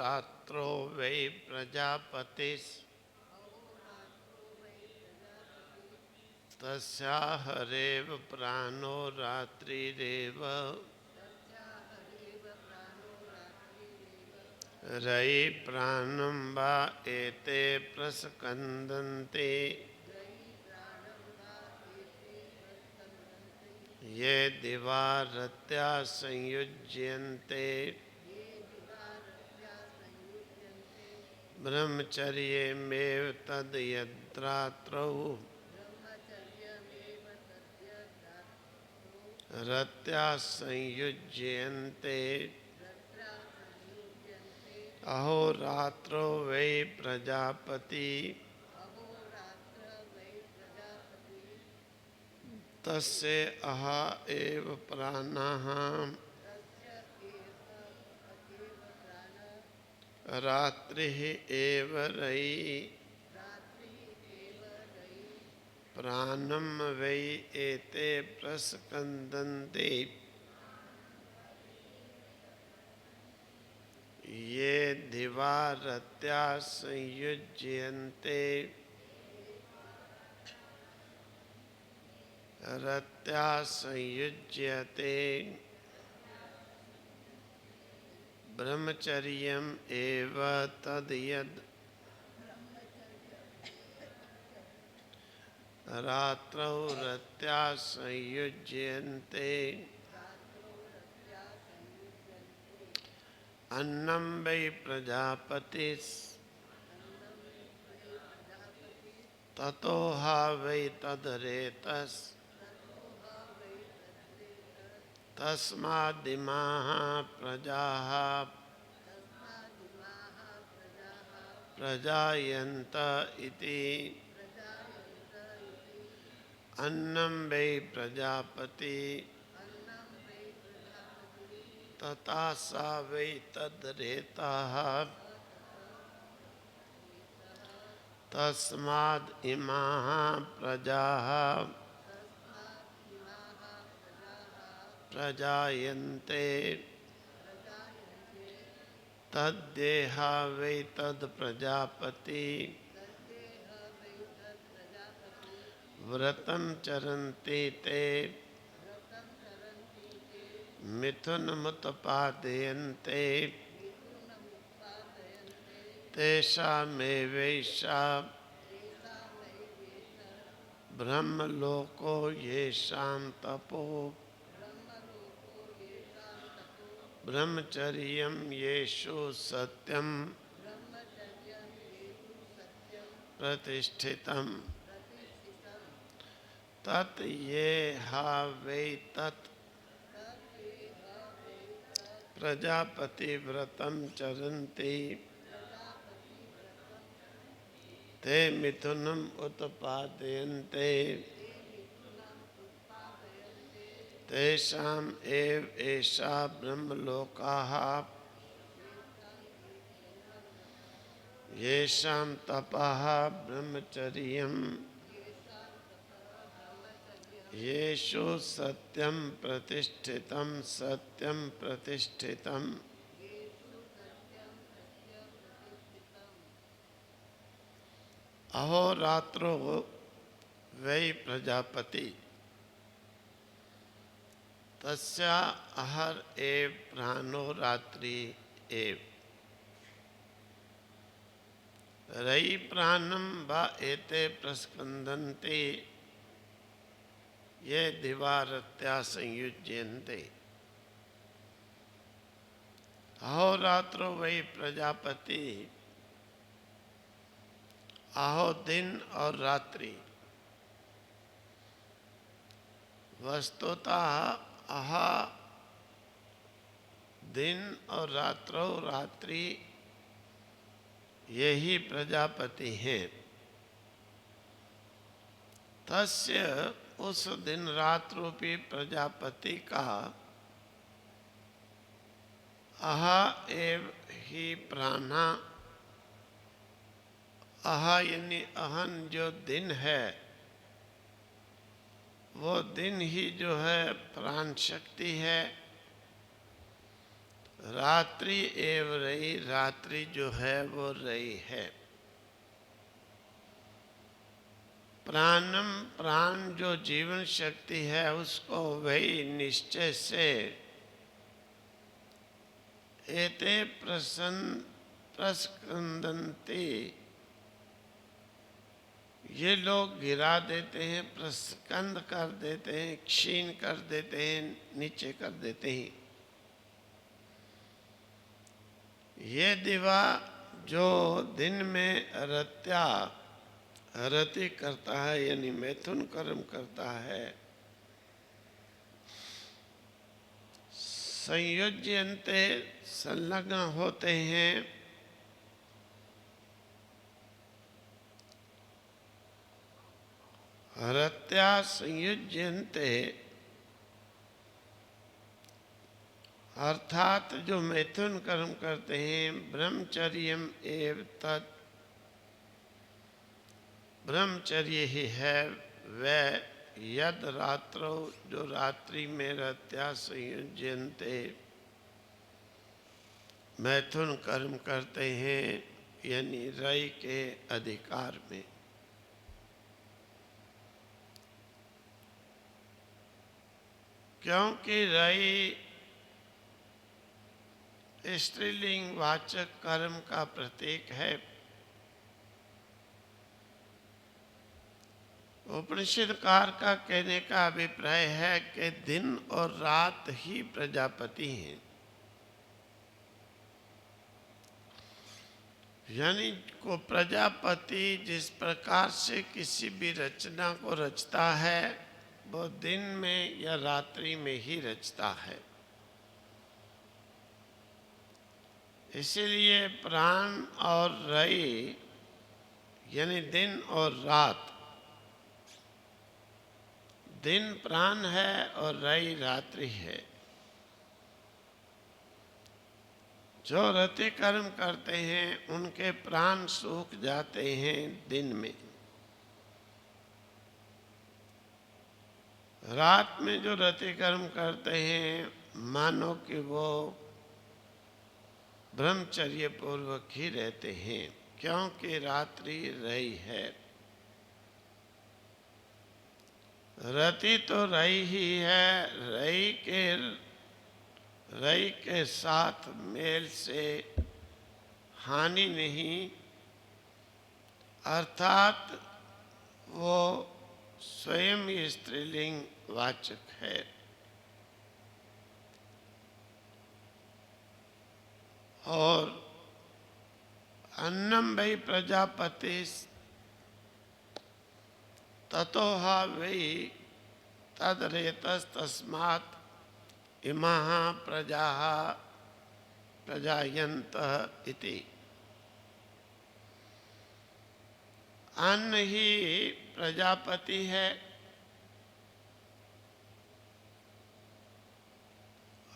अहोरात्रो वै प्रजापतिस् तस्याहरेव प्राणो रात्रिरेव रयि प्राणं वा एते प्रस्कन्दन्ते ये दिवा रत्या संयुज्यन्ते ब्रह्मचर्यमेव तद् यद्रात्रौ रत्या संयुज्यन्ते अहोरात्रो वै प्रजापति तस्य अह एव प्राणः रात्रिः एव रयि प्राणं वै एते प्रस्कन्दन्ते ये दिवा रत्या संयुज्यन्ते रत्या संयुज्यते ब्रह्मचर्यम् एव तद् यद् रात्रौ रत्या संयुज्यन्ते अन्नं वै प्रजापतिस् ततो हा वै तद्रेतस् तस्मादिमाः प्रजाः प्रजायन्त इति अन्नं वै प्रजापति तथा सा वै तद्रेतः तस्माद् इमाः प्रजाः प्रजायन्ते तद्देहा वै तद् प्रजापति व्रतं चरन्ति ते मिथुनमुत्पादयन्ते तेषामेवैषा ब्रह्मलोको येषां तपो ब्रह्मचर्यं येषु सत्यं प्रतिष्ठितं तत् ये हा वै तत् प्रजापति व्रतं चरन्ति ते मिथुनम् उत्पादयन्ते तेषाम् एव एषा ब्रह्मलोकाः येषां तपः ब्रह्मचर्यं येषु सत्यं प्रतिष्ठितं सत्यं प्रतिष्ठितं अहोरात्रो वै प्रजापति तस्या अहर एव प्राणो रात्रि एव रयि प्राणं वा एते प्रस्कन्दन्ते ये दिवा रत्या संयुज्यन्ते अहोरात्रो वै प्रजापति अहो दिन और रात्रि वस्तुतः अह दिन और रात्रो रात्रि यही प्रजापति हैं। तस्य उस दिन रात रूपी प्रजापति का अह एव ही प्राणा अह यानी अहन जो दिन है वो दिन ही जो है प्राण शक्ति है। रात्रि एव रही, रात्रि जो है वो रही है। प्राणम, प्राण जो जीवन शक्ति है उसको वही निश्चय से एते प्रस्कंदन्ति, ये लोग गिरा देते हैं, प्रस्कंद कर देते हैं, क्षीण कर देते हैं, नीचे कर देते हैं। ये दिवा जो दिन में रति करता है यानी मैथुन कर्म करता है, संयुज्यन्ते संलग्न होते हैं, रत्या संयुज्यन्ते अर्थात जो मैथुन कर्म करते हैं, ब्रह्मचर्यम एव तत्, ब्रह्मचर्य ही है वह, यद रात्रो जो रात्रि में रत्या संयुज्यन्ते मैथुन कर्म करते हैं यानी रई के अधिकार में। क्योंकि रई स्त्रीलिंग वाचक कर्म का प्रतीक है। उपनिषदकार का कहने का अभिप्राय है कि दिन और रात ही प्रजापति हैं, यानी को प्रजापति जिस प्रकार से किसी भी रचना को रचता है वो दिन में या रात्रि में ही रचता है। इसीलिए प्राण और रई यानी दिन और रात, दिन प्राण है और रई रात्रि है। जो रति कर्म करते हैं उनके प्राण सूख जाते हैं दिन में। रात में जो रति कर्म करते हैं मानो कि वो ब्रह्मचर्य पूर्वक ही रहते हैं, क्योंकि रात्रि रई है। रति तो रई ही है, रई के साथ मेल से हानि नहीं, अर्थात वो स्वयं ही स्त्रीलिंग वाचक है। और अन्नम वै प्रजापति ततोहा वै तदरेतस्तस्मात् इमाः प्रजाः प्रजायन्तः इति। अन्न ही प्रजापति है।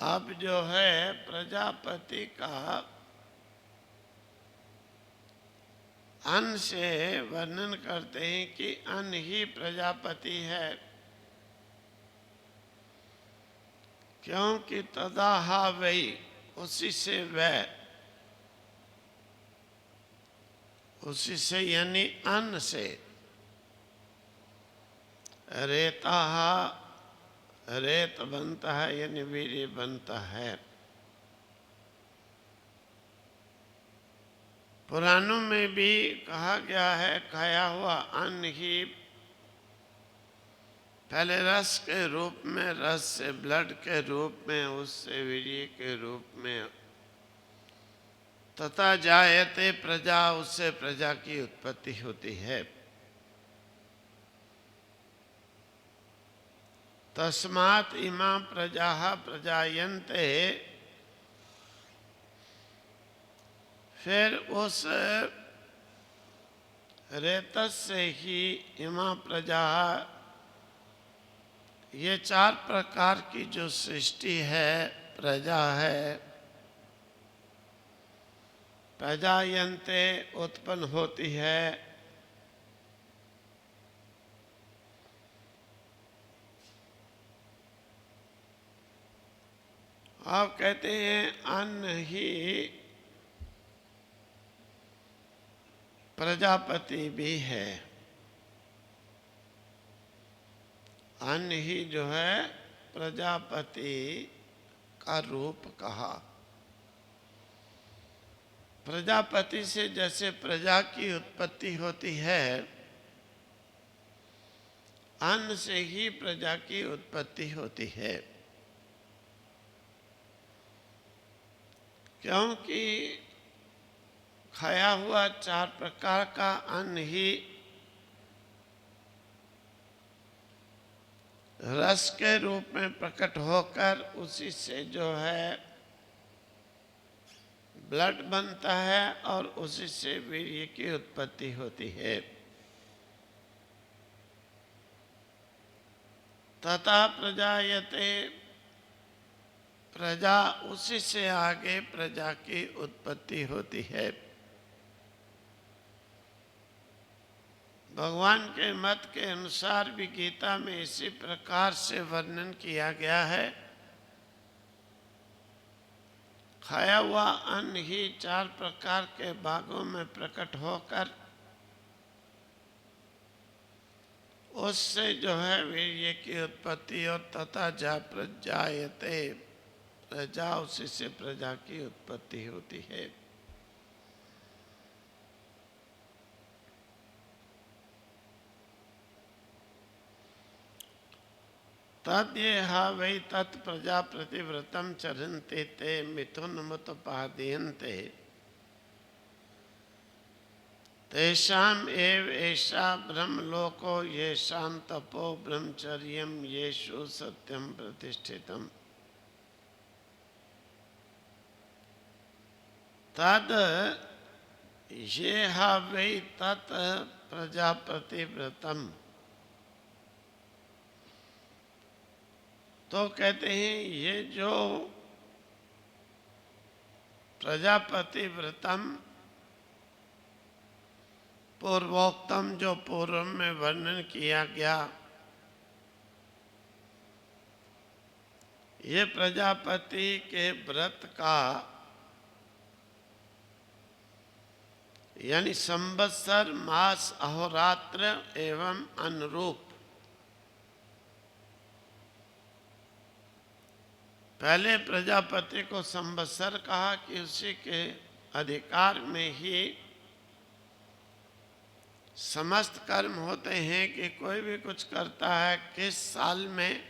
अब जो है प्रजापति का अन्न से वर्णन करते हैं कि अन्न ही प्रजापति है, क्योंकि तदाहा वही उसी से वह, उसी से यानी अन्न से, रेता रेत बनता है यानी वीर्य बनता है। पुराणों में भी कहा गया है खाया हुआ अन्न ही पहले रस के रूप में, रस से ब्लड के रूप में, उससे वीर्य के रूप में, तथा जायते प्रजा, उससे प्रजा की उत्पत्ति होती है। तस्मात् इमा प्रजाः प्रजायन्ते, फिर उस रेतस से ही इमा प्रजा, ये चार प्रकार की जो सृष्टि है प्रजा है, प्रजायन्ते उत्पन्न होती है। आप कहते हैं अन्न ही प्रजापति भी है, अन्न ही जो है प्रजापति का रूप कहा। प्रजापति से जैसे प्रजा की उत्पत्ति होती है, अन्न से ही प्रजा की उत्पत्ति होती है। क्योंकि खाया हुआ 4 प्रकार का अन्न ही रस के रूप में प्रकट होकर उसी से जो है ब्लड बनता है और उसी से वीर्य की उत्पत्ति होती है। तथा प्रजायते, प्रजा उसी से आगे प्रजा की उत्पत्ति होती है। भगवान के मत के अनुसार भी गीता में इसी प्रकार से वर्णन किया गया है। खाया हुआ अन्न ही 4 प्रकार के भागों में प्रकट होकर उससे जो है वीर्य की उत्पत्ति और तथा जा प्रजायते, प्रजा उसी से प्रजा की उत्पत्ति होती है। तद्येहा वै तत् प्रजाप्रतिव्रतं चरन्ते ते मिथुनमुत्पादयन्ते तेषाम् एव एषा ब्रह्मलोको येषां तपो ब्रह्मचर्यं येषु सत्यं प्रतिष्ठितम्। तद येहा वै तत् प्रजाप्रतिव्रतम्, तो कहते हैं ये जो प्रजापति व्रतम पूर्वोक्तम, जो पूर्व में वर्णन किया गया, ये प्रजापति के व्रत का यानी संवत्सर, मास, अहोरात्र एवं अनुरूप, पहले प्रजापति को संवत्सर कहा कि उसी के अधिकार में ही समस्त कर्म होते हैं कि कोई भी कुछ करता है किस साल में,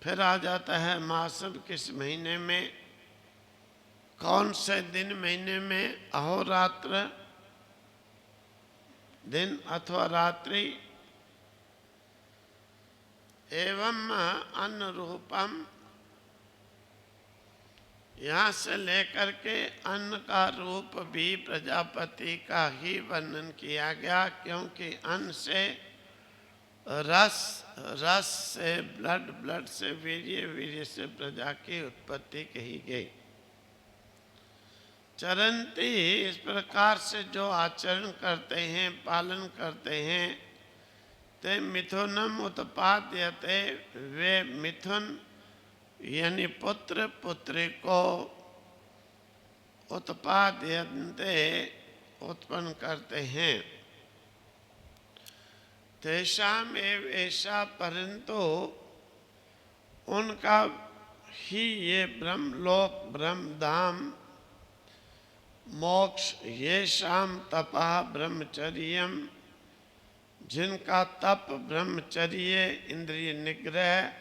फिर आ जाता है मासम किस महीने में, कौन से दिन महीने में, अहोरात्र दिन अथवा रात्रि, एवं अनुरूपम, यहाँ से लेकर के अन्न का रूप भी प्रजापति का ही वर्णन किया गया, क्योंकि अन्न से रस, रस से ब्लड, ब्लड से वीर्य, वीर्य से प्रजा की उत्पत्ति कही गई। चरंती, इस प्रकार से जो आचरण करते हैं, पालन करते हैं, ते मिथुनम उत्पाद्यते, वे मिथुन यानी पुत्र पुत्री को उत्पाद्यन्ते उत्पन्न करते हैं। तेषाम एव ऐसा, परंतु उनका ही ये ब्रह्मलोक, ब्रह्मधाम, मोक्ष, ये शाम तपा ब्रह्मचर्यम, जिनका तप ब्रह्मचर्य, इंद्रिय निग्रह,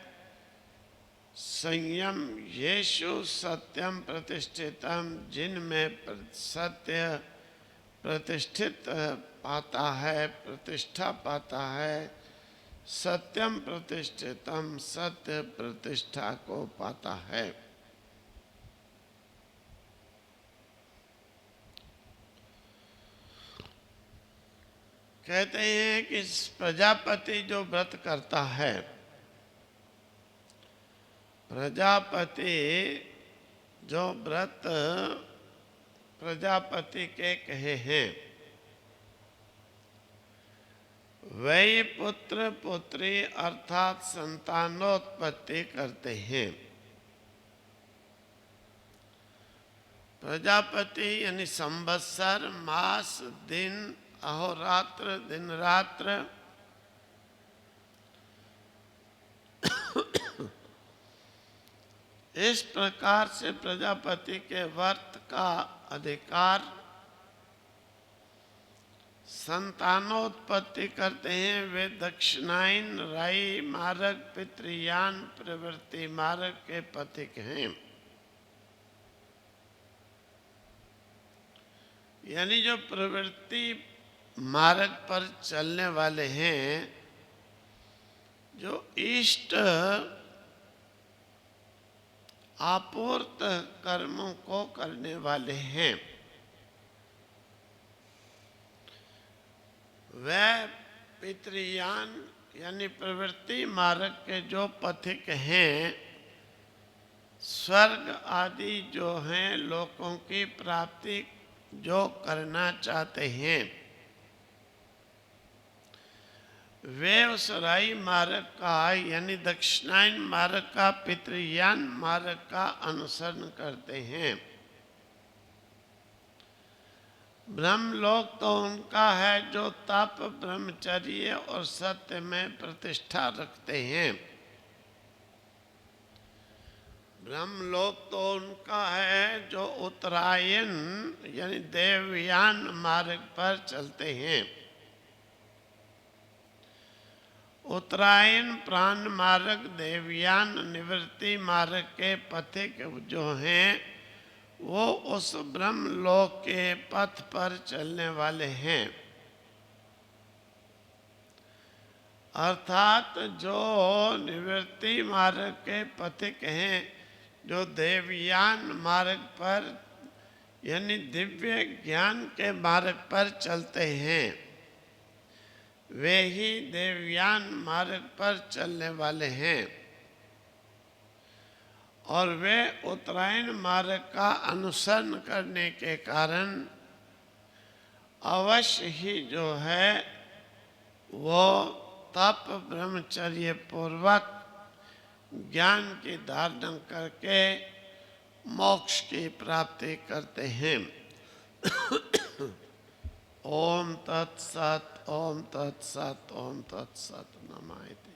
संयम, येषु सत्यम प्रतिष्ठितम, जिनमें सत्य प्रतिष्ठित पाता है, प्रतिष्ठा पाता है, सत्यम प्रतिष्ठितम, सत्य प्रतिष्ठा को पाता है। कहते हैं कि प्रजापति जो व्रत करता है, प्रजापति जो व्रत प्रजापति के कहे हैं, वही पुत्र पुत्री अर्थात संतानोत्पत्ति करते हैं। प्रजापति यानी संवत्सर, मास, दिन, अहोरात्र, दिन रात्र, इस प्रकार से प्रजापति के व्रत का अधिकार संतानोत्पत्ति करते हैं। वे दक्षिणायन, राई मार्ग, पितृयान, प्रवृत्ति मार्ग के पथिक हैं। यानी जो प्रवृत्ति मार्ग पर चलने वाले हैं, जो इष्ट आपूर्त कर्मों को करने वाले हैं, वह पितृयान यानी प्रवृत्ति मार्ग के जो पथिक हैं, स्वर्ग आदि जो हैं लोकों की प्राप्ति जो करना चाहते हैं, वे उस राई मार्ग का यानी दक्षिणायन मार्ग का, पितृयान मार्ग का अनुसरण करते हैं। ब्रह्मलोक तो उनका है जो तप, ब्रह्मचर्य और सत्य में प्रतिष्ठा रखते हैं। ब्रह्मलोक तो उनका है जो उत्तरायण यानी देवयान मार्ग पर चलते हैं। उत्तरायण प्राण मार्ग, देवयान निवृत्ति मार्ग के पथिक जो हैं, वो उस ब्रह्मलोक के पथ पर चलने वाले हैं। अर्थात जो निवृत्ति मार्ग के पथिक हैं, जो देवयान मार्ग पर यानी दिव्य ज्ञान के मार्ग पर चलते हैं, वे ही देवयान मार्ग पर चलने वाले हैं। और वे उत्तरायण मार्ग का अनुसरण करने के कारण अवश्य ही जो है वो तप, ब्रह्मचर्य पूर्वक ज्ञान की धारणा करके मोक्ष की प्राप्ति करते हैं। ओम तत्सत, ओम तत्सत, ओम तत्सत। नमः।